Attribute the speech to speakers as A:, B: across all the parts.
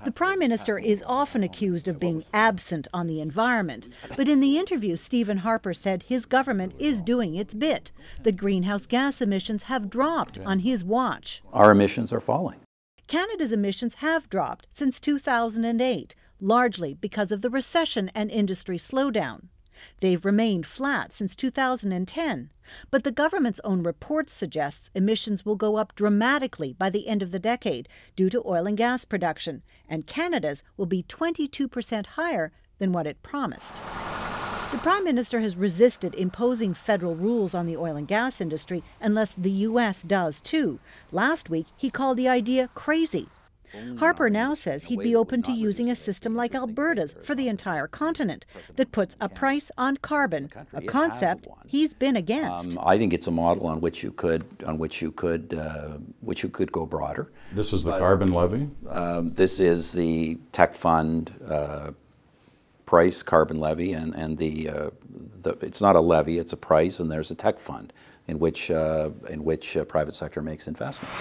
A: The Prime Minister is often accused of being absent on the environment, but in the interview, Stephen Harper said his government is doing its bit. The greenhouse gas emissions have dropped on his watch.
B: Our emissions are falling.
A: Canada's emissions have dropped since 2008, largely because of the recession and industry slowdown. They've remained flat since 2010, but the government's own report suggests emissions will go up dramatically by the end of the decade due to oil and gas production, and Canada's will be 22% higher than what it promised. The Prime Minister has resisted imposing federal rules on the oil and gas industry unless the U.S. does too. Last week, he called the idea crazy. Harper now says he'd be open to using a system like Alberta's for the entire continent that puts a price on carbon, a concept he's been against.
B: I think it's a model on which you could go broader.
C: This is the carbon levy?
B: This is the tech fund price carbon levy, and it's not a levy, it's a price, and there's a tech fund in which private sector makes investments.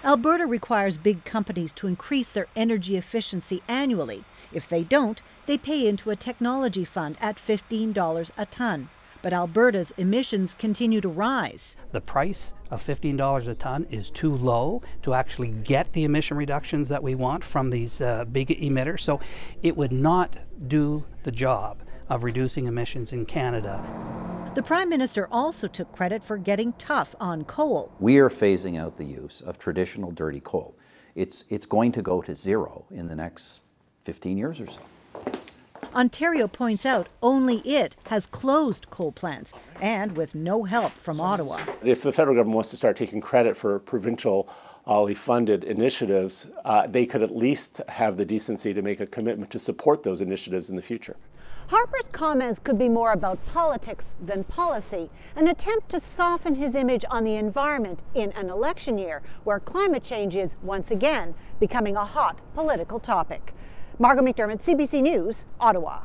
A: Alberta requires big companies to increase their energy efficiency annually. If they don't, they pay into a technology fund at $15 a ton. But Alberta's emissions continue to rise.
D: The price of $15 a ton is too low to actually get the emission reductions that we want from these big emitters. So it would not do the job of reducing emissions in Canada.
A: The Prime Minister also took credit for getting tough on coal.
B: We are phasing out the use of traditional dirty coal. It's going to go to zero in the next 15 years or so.
A: Ontario points out only it has closed coal plants, and with no help from Ottawa.
E: If the federal government wants to start taking credit for provincially funded initiatives, they could at least have the decency to make a commitment to support those initiatives in the future.
F: Harper's comments could be more about politics than policy, an attempt to soften his image on the environment in an election year where climate change is once again becoming a hot political topic. Margo McDiarmid, CBC News, Ottawa.